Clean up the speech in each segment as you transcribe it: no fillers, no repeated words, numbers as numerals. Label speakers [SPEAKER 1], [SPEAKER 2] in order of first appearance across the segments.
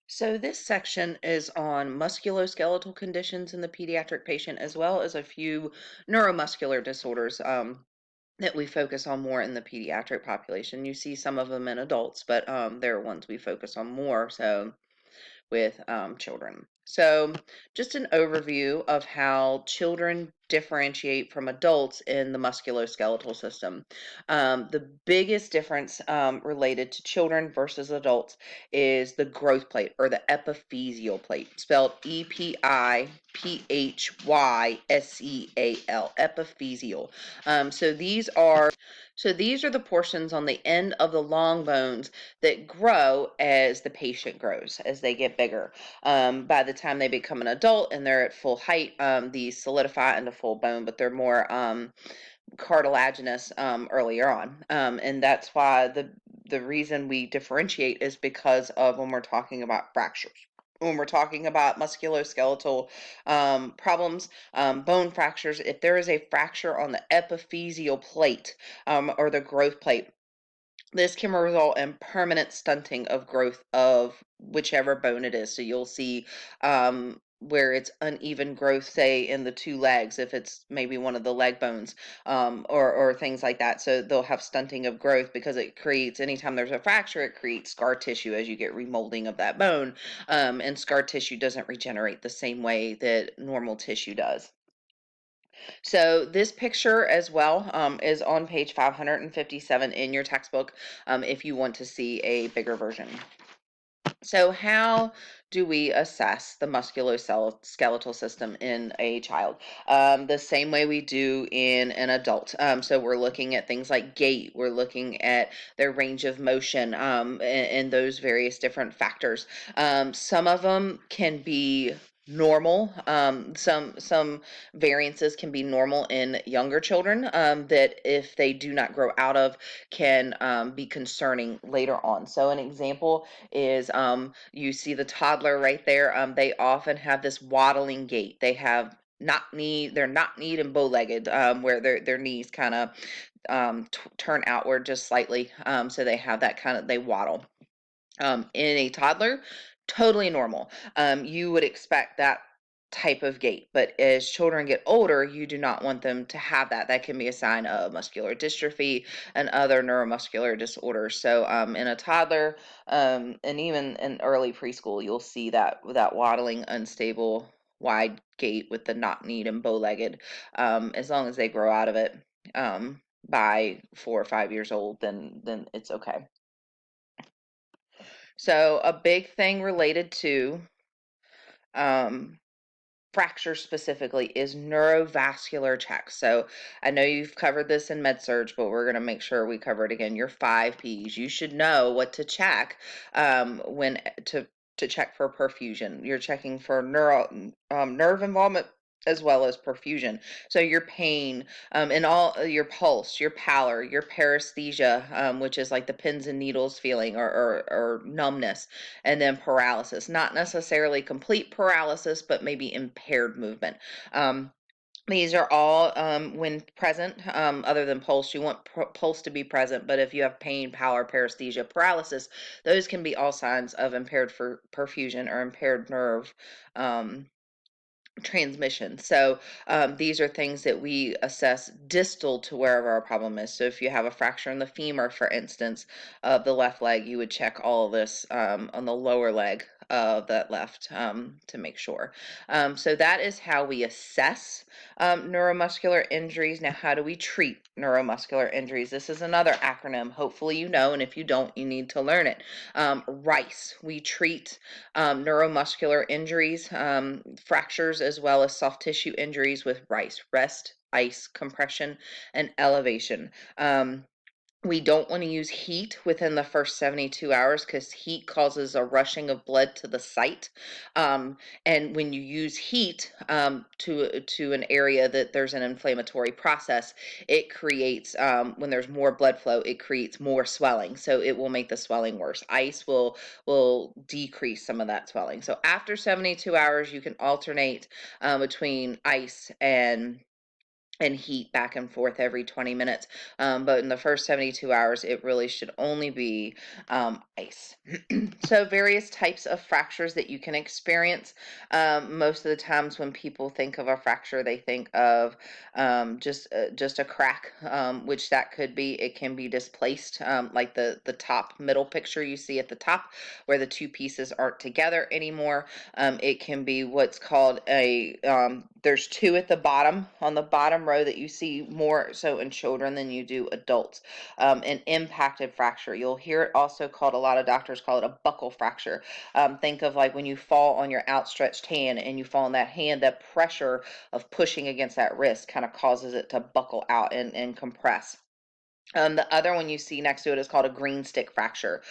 [SPEAKER 1] So this section is on musculoskeletal conditions in the pediatric patient, as well as a few neuromuscular disorders that we focus on more in the pediatric population. You see some of them in adults, but there are ones we focus on more so with children. So just an overview of how children differentiate from adults in the musculoskeletal system. The biggest difference related to children versus adults is the growth plate or the epiphyseal plate, spelled Epiphyseal, epiphyseal. So these are the portions on the end of the long bones that grow as the patient grows, as they get bigger. By the time they become an adult and they're at full height, these solidify into full bone, but they're more cartilaginous earlier on. And that's why the reason we differentiate is because of when we're talking about fractures. When we're talking about musculoskeletal problems, bone fractures, if there is a fracture on the epiphyseal plate or the growth plate, this can result in permanent stunting of growth of whichever bone it is. So you'll see where it's uneven growth, say in the two legs, if it's maybe one of the leg bones, or things like that. So they'll have stunting of growth because it creates, anytime there's a fracture, it creates scar tissue as you get remolding of that bone. And scar tissue doesn't regenerate the same way that normal tissue does. So this picture as well is on page 557 in your textbook if you want to see a bigger version. So how do we assess the musculoskeletal system in a child? The same way we do in an adult. So we're looking at things like gait, we're looking at their range of motion, and those various different factors. Some of them can be normal. Some variances can be normal in younger children that if they do not grow out of can be concerning later on. So an example is you see the toddler right there. They often have this waddling gait. They have they're not knee and bow-legged, where their knees kind of turn outward just slightly. So they have that kind of, they waddle. In a toddler, totally normal. You would expect that type of gait, but as children get older, you do not want them to have that. That can be a sign of muscular dystrophy and other neuromuscular disorders. So in a toddler, and even in early preschool, you'll see that waddling, unstable, wide gait with the knock-kneed and bow-legged. As long as they grow out of it by 4 or 5 years old, then it's okay. So a big thing related to um, fracture specifically is neurovascular checks. So I know you've covered this in med-surg, but we're going to make sure we cover it again. Your 5 Ps. You should know what to check when to check for perfusion. You're checking for nerve involvement as well as perfusion. So your pain, and all your pulse, your pallor, your paresthesia, which is like the pins and needles feeling, or numbness, and then paralysis. Not necessarily complete paralysis, but maybe impaired movement. These are all when present, other than pulse. You want pulse to be present, but if you have pain, pallor, paresthesia, paralysis, those can be all signs of impaired perfusion or impaired nerve transmission. So these are things that we assess distal to wherever our problem is. So if you have a fracture in the femur, for instance, of the left leg, you would check all of this on the lower leg of that left to make sure. So that is how we assess neuromuscular injuries. Now, how do we treat neuromuscular injuries? This is another acronym. Hopefully you know, and if you don't, you need to learn it. RICE. We treat neuromuscular injuries, fractures, as well as soft tissue injuries with RICE: rest, ice, compression, and elevation. We don't want to use heat within the first 72 hours because heat causes a rushing of blood to the site. And when you use heat to an area that there's an inflammatory process, it creates, when there's more blood flow, it creates more swelling. So it will make the swelling worse. Ice will decrease some of that swelling. So after 72 hours, you can alternate between ice and and heat back and forth every 20 minutes. But in the first 72 hours, it really should only be ice. So various types of fractures that you can experience. Most of the times when people think of a fracture, they think of just a crack, which that could be. It can be displaced, like the top middle picture you see at the top, where the two pieces aren't together anymore. It can be what's called a there's two at the bottom, on the bottom row, that you see more so in children than you do adults. An impacted fracture. You'll hear it also called, a lot of doctors call it a buckle fracture. Think of like when you fall on your outstretched hand and you fall on that hand, that pressure of pushing against that wrist kind of causes it to buckle out and compress. The other one you see next to it is called a green stick fracture,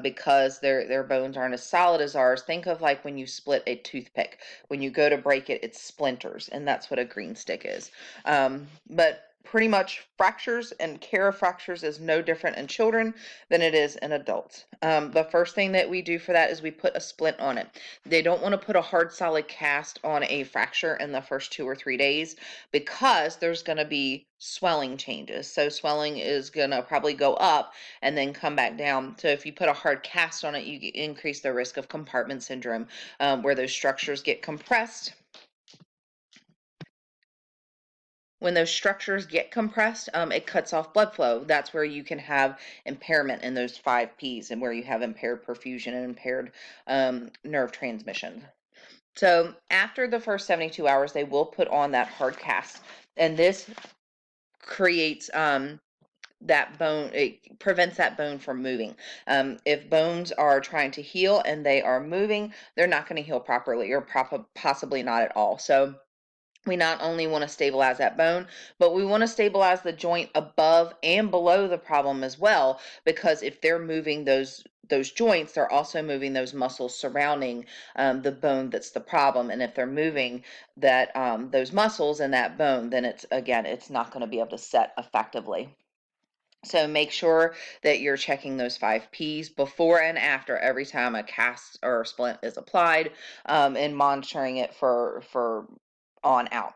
[SPEAKER 1] because their bones aren't as solid as ours. Think of like when you split a toothpick. When you go to break it, it splinters, and that's what a green stick is. But pretty much fractures and care of fractures is no different in children than it is in adults. The first thing that we do for that is we put a splint on it. They don't want to put a hard solid cast on a fracture in the first 2 or 3 days, because there's going to be swelling changes. So swelling is going to probably go up and then come back down. So if you put a hard cast on it, you increase the risk of compartment syndrome, where those structures get compressed. When those structures get compressed, it cuts off blood flow. That's where you can have impairment in those 5 Ps, and where you have impaired perfusion and impaired nerve transmission. So after the first 72 hours, they will put on that hard cast, and this creates that bone, it prevents that bone from moving. If bones are trying to heal and they are moving, they're not going to heal properly, or possibly not at all. So we not only want to stabilize that bone, but we want to stabilize the joint above and below the problem as well, because if they're moving those joints, they're also moving those muscles surrounding the bone that's the problem. And if they're moving that those muscles and that bone, then it's not going to be able to set effectively. So make sure that you're checking those 5 Ps before and after every time a cast or a splint is applied, and monitoring it for on out.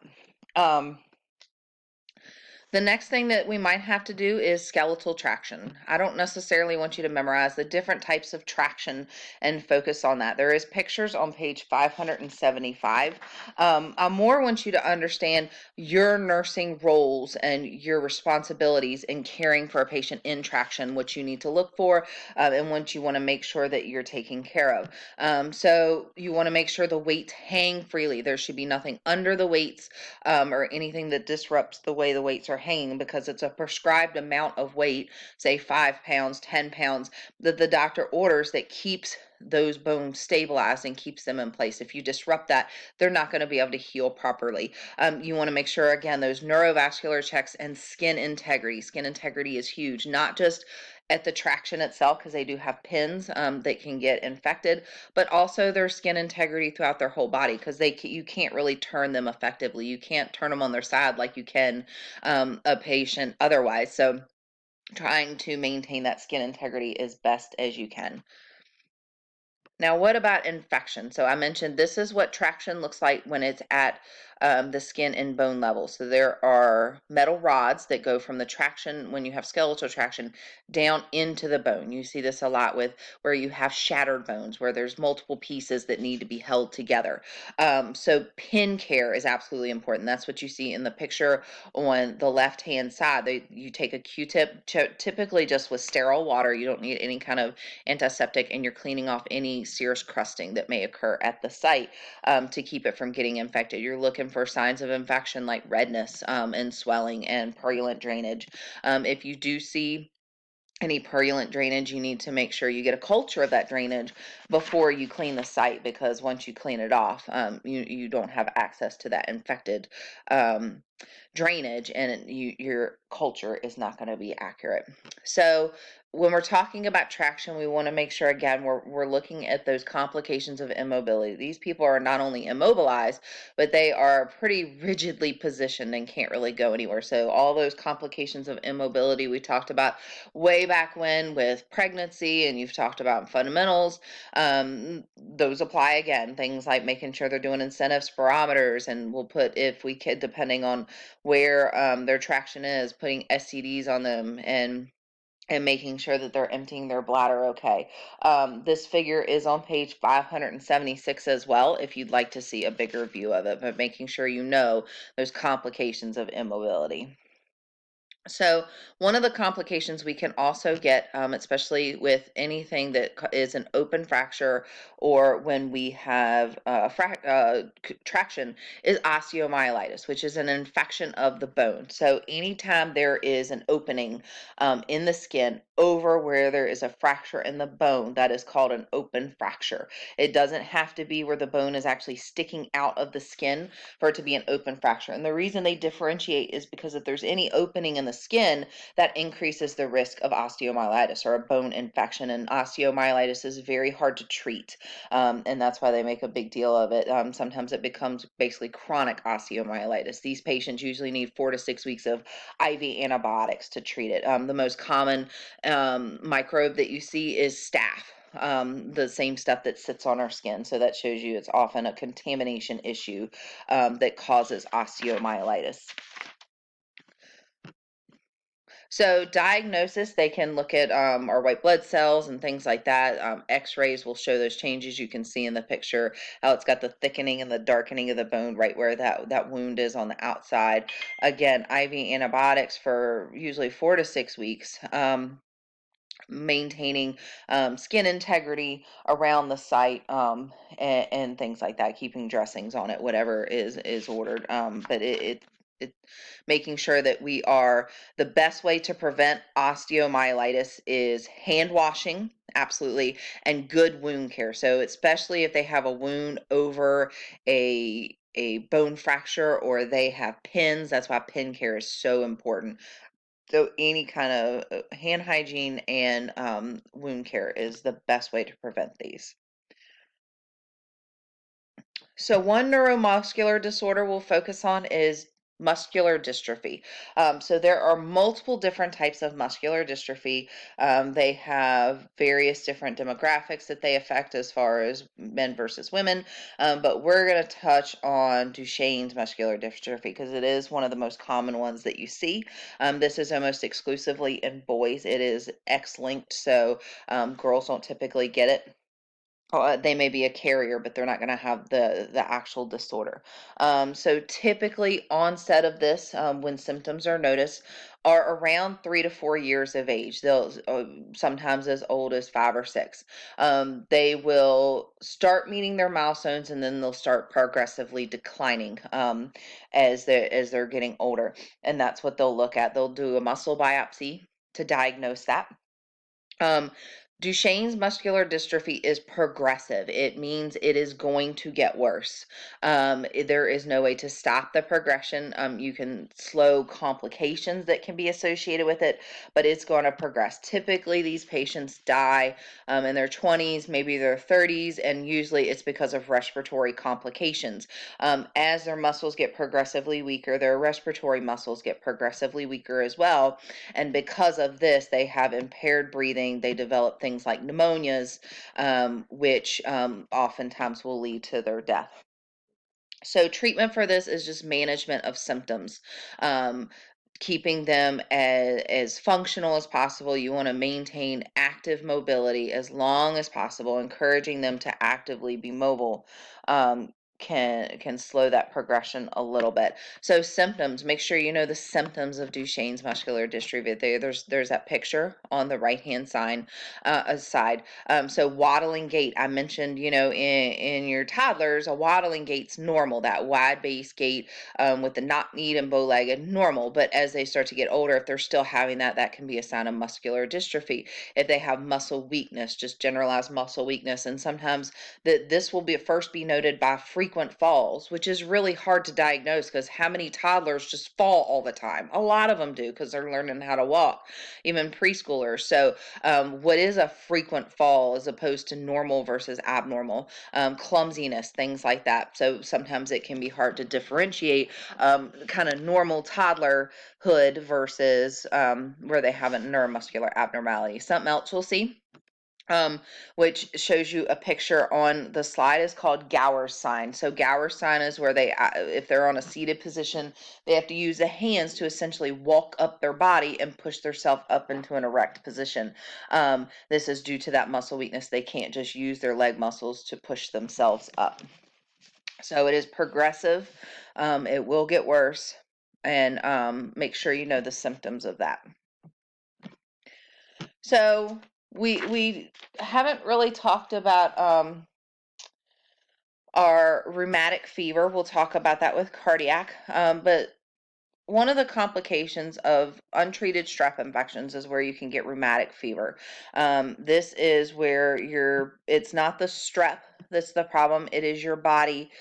[SPEAKER 1] The next thing that we might have to do is skeletal traction. I don't necessarily want you to memorize the different types of traction and focus on that. There is pictures on page 575. I more want you to understand your nursing roles and your responsibilities in caring for a patient in traction, what you need to look for, and what you want to make sure that you're taking care of. So you want to make sure the weights hang freely. There should be nothing under the weights, or anything that disrupts the way the weights are hanging, because it's a prescribed amount of weight, say 5 pounds, 10 pounds, that the doctor orders, that keeps those bones stabilized and keeps them in place. If you disrupt that, they're not going to be able to heal properly. You want to make sure, again, those neurovascular checks and skin integrity. Skin integrity is huge, not just at the traction itself, because they do have pins that can get infected, but also their skin integrity throughout their whole body, because you can't really turn them effectively. You can't turn them on their side like you can a patient otherwise. So trying to maintain that skin integrity as best as you can. Now, what about infection? So I mentioned this is what traction looks like when it's at the skin and bone level. So there are metal rods that go from the traction, when you have skeletal traction, down into the bone. You see this a lot with where you have shattered bones, where there's multiple pieces that need to be held together. So pin care is absolutely important. That's what you see in the picture on the left-hand side. You take a Q-tip, typically just with sterile water. You don't need any kind of antiseptic, and you're cleaning off any serous crusting that may occur at the site, to keep it from getting infected. You're looking for signs of infection like redness, and swelling and purulent drainage. If you do see any purulent drainage, you need to make sure you get a culture of that drainage before you clean the site, because once you clean it off, you don't have access to that infected drainage, and your culture is not going to be accurate. So when we're talking about traction, we want to make sure again we're looking at those complications of immobility. These people are not only immobilized, but they are pretty rigidly positioned and can't really go anywhere. So all those complications of immobility we talked about way back when with pregnancy, and you've talked about in fundamentals, those apply again. Things like making sure they're doing incentive spirometers, and we'll put, if we could, depending on where their traction is, putting SCDs on them, and making sure that they're emptying their bladder okay. This figure is on page 576 as well, if you'd like to see a bigger view of it, but making sure you know those complications of immobility. So one of the complications we can also get, especially with anything that is an open fracture, or when we have traction, is osteomyelitis, which is an infection of the bone. So anytime there is an opening in the skin over where there is a fracture in the bone, that is called an open fracture. It doesn't have to be where the bone is actually sticking out of the skin for it to be an open fracture. And the reason they differentiate is because if there's any opening in the skin, that increases the risk of osteomyelitis or a bone infection. And osteomyelitis is very hard to treat, and that's why they make a big deal of it. Sometimes it becomes basically chronic osteomyelitis. These patients usually need 4 to 6 weeks of IV antibiotics to treat it. The most common microbe that you see is staph, the same stuff that sits on our skin. So that shows you it's often a contamination issue that causes osteomyelitis. So diagnosis, they can look at our white blood cells and things like that. X-rays will show those changes. You can see in the picture how it's got the thickening and the darkening of the bone right where that wound is on the outside. Again, IV antibiotics for usually 4 to 6 weeks. Maintaining skin integrity around the site, and things like that, keeping dressings on it, whatever is ordered. But it making sure that we are, the best way to prevent osteomyelitis is hand washing, absolutely, and good wound care. So especially if they have a wound over a bone fracture, or they have pins, that's why pin care is so important. So any kind of hand hygiene and wound care is the best way to prevent these. So one neuromuscular disorder we'll focus on is muscular dystrophy. So there are multiple different types of muscular dystrophy. They have various different demographics that they affect as far as men versus women. But we're going to touch on Duchenne's muscular dystrophy because it is one of the most common ones that you see. This is almost exclusively in boys. It is X-linked, so girls don't typically get it. They may be a carrier, but they're not going to have the actual disorder. So typically onset of this, when symptoms are noticed, are around 3 to 4 years of age. They'll sometimes as old as 5 or 6. They will start meeting their milestones, and then they'll start progressively declining as they're getting older. And that's what they'll look at. They'll do a muscle biopsy to diagnose that. Um, Duchenne's muscular dystrophy is progressive. It means it is going to get worse. There is no way to stop the progression. You can slow complications that can be associated with it, but it's going to progress. Typically, these patients die in their 20s, maybe their 30s, and usually it's because of respiratory complications. As their muscles get progressively weaker, their respiratory muscles get progressively weaker as well. And because of this, they have impaired breathing. They develop things like pneumonias, which oftentimes will lead to their death. So treatment for this is just management of symptoms. Keeping them as functional as possible. You want to maintain active mobility as long as possible, encouraging them to actively be mobile. Can slow that progression a little bit. So symptoms, make sure you know the symptoms of Duchenne's muscular dystrophy. There's that picture on the right hand side. So waddling gait, I mentioned, in your toddlers, a waddling gait's normal. That wide base gait with the knock-kneed and bow-legged, normal. But as they start to get older, if they're still having that, that can be a sign of muscular dystrophy. If they have muscle weakness, just generalized muscle weakness, and sometimes this will first be noted by frequent frequent falls, which is really hard to diagnose because how many toddlers just fall all the time? A lot of them do because they're learning how to walk, even preschoolers. So, what is a frequent fall as opposed to normal versus abnormal? Clumsiness, things like that. So, sometimes it can be hard to differentiate kind of normal toddlerhood versus where they have a neuromuscular abnormality. Something else we'll see, which shows you a picture on the slide, is called Gower's sign. So Gower's sign is where they, if they're on a seated position, they have to use the hands to essentially walk up their body and push themselves up into an erect position. This is due to that muscle weakness. They can't just use their leg muscles to push themselves up. So it is progressive. It will get worse, and make sure you know the symptoms of that. So we haven't really talked about our rheumatic fever. We'll talk about that with cardiac, but one of the complications of untreated strep infections is where you can get rheumatic fever. This is where it's not the strep that's the problem, it is your body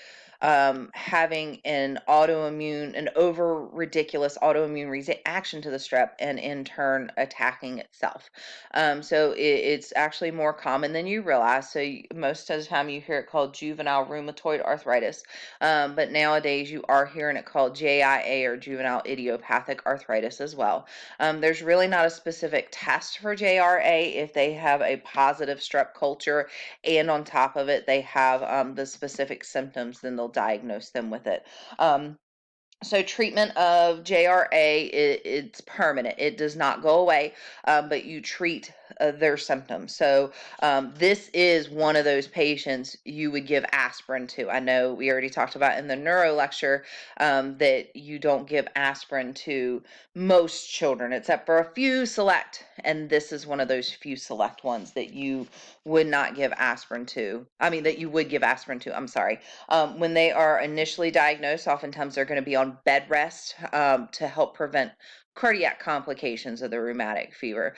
[SPEAKER 1] having an over ridiculous autoimmune reaction to the strep, and in turn attacking itself. So it's actually more common than you realize. So most of the time you hear it called juvenile rheumatoid arthritis, but nowadays you are hearing it called JIA, or juvenile idiopathic arthritis, as well. There's really not a specific test for JRA. If they have a positive strep culture and on top of it they have the specific symptoms, then they'll diagnose them with it. So treatment of JRA, it's permanent. It does not go away, but you treat their symptoms. So this is one of those patients you would give aspirin to. I know we already talked about in the neuro lecture that you don't give aspirin to most children, except for a few select, and this is one of those few select ones that you would not give aspirin to. I mean, that you would give aspirin to, I'm sorry. When they are initially diagnosed, oftentimes they're going to be on bed rest to help prevent cardiac complications of the rheumatic fever.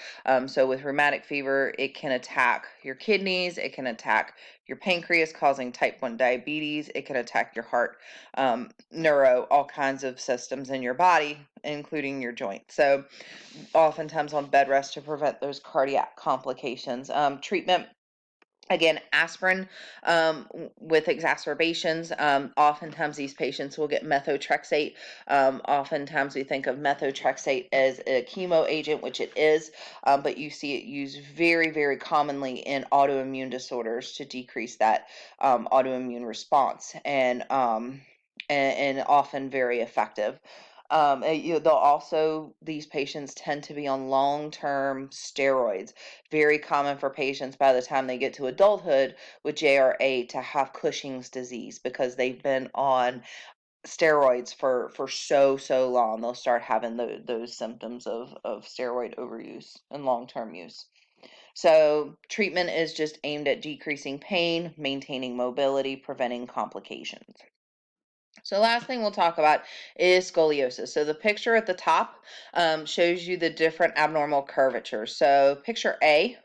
[SPEAKER 1] So with rheumatic fever, it can attack your kidneys, it can attack your pancreas, causing type 1 diabetes, it can attack your heart, all kinds of systems in your body, including your joints. So oftentimes on bed rest to prevent those cardiac complications. Treatment, again, aspirin with exacerbations. Oftentimes these patients will get methotrexate. Oftentimes we think of methotrexate as a chemo agent, which it is, but you see it used very, very commonly in autoimmune disorders to decrease that autoimmune response, and often very effective. These patients tend to be on long-term steroids. Very common for patients by the time they get to adulthood with JRA to have Cushing's disease because they've been on steroids for so long. They'll start having those symptoms of steroid overuse and long-term use. So treatment is just aimed at decreasing pain, maintaining mobility, preventing complications. So last thing we'll talk about is scoliosis. So the picture at the top shows you the different abnormal curvatures. So picture A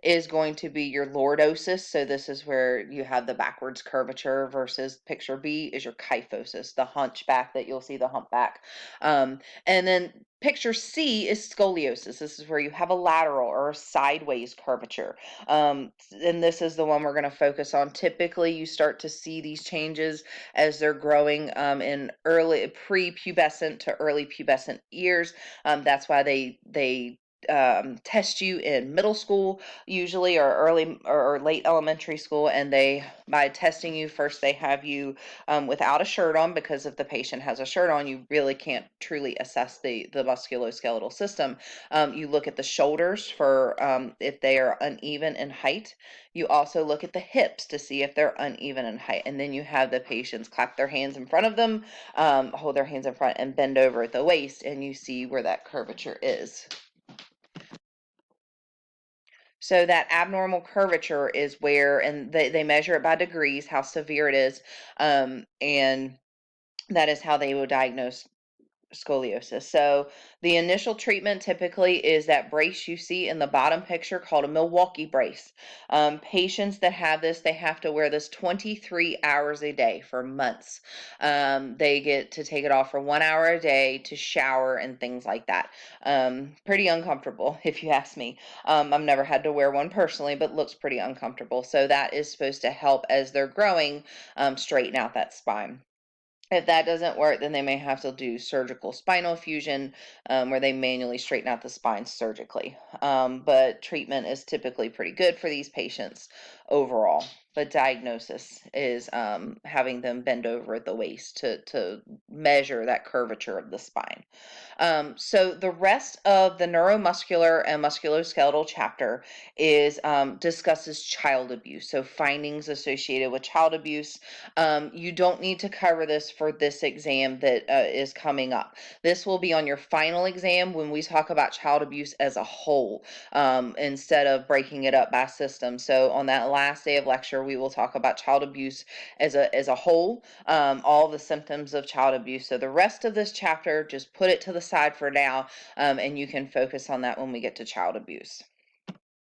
[SPEAKER 1] is going to be your lordosis. So this is where you have the backwards curvature, versus picture B is your kyphosis, the hunchback that you'll see, the humpback. And then picture C is scoliosis. This is where you have a lateral or a sideways curvature. And this is the one we're going to focus on. Typically, you start to see these changes as they're growing in early pre-pubescent to early pubescent years. That's why they test you in middle school usually, or early or late elementary school, and by testing you first, they have you without a shirt on, because if the patient has a shirt on, you really can't truly assess the musculoskeletal system. You look at the shoulders for if they are uneven in height. You also look at the hips to see if they're uneven in height, and then you have the patients clap their hands in front of them, hold their hands in front, and bend over at the waist, and you see where that curvature is. So that abnormal curvature is where, and they measure it by degrees, how severe it is, and that is how they will diagnose scoliosis. So the initial treatment typically is that brace you see in the bottom picture called a Milwaukee brace. Patients that have this, they have to wear this 23 hours a day for months. They get to take it off for 1 hour a day to shower and things like that. Pretty uncomfortable, if you ask me. I've never had to wear one personally, but looks pretty uncomfortable. So that is supposed to help as they're growing, straighten out that spine. If that doesn't work, then they may have to do surgical spinal fusion, where they manually straighten out the spine surgically. But treatment is typically pretty good for these patients overall. But diagnosis is having them bend over at the waist to measure that curvature of the spine. So the rest of the neuromuscular and musculoskeletal chapter is discusses child abuse. So findings associated with child abuse. You don't need to cover this for this exam that is coming up. This will be on your final exam when we talk about child abuse as a whole, instead of breaking it up by system. So on that last day of lecture, we will talk about child abuse as a whole, all the symptoms of child abuse. So the rest of this chapter, just put it to the side for now, and you can focus on that when we get to child abuse.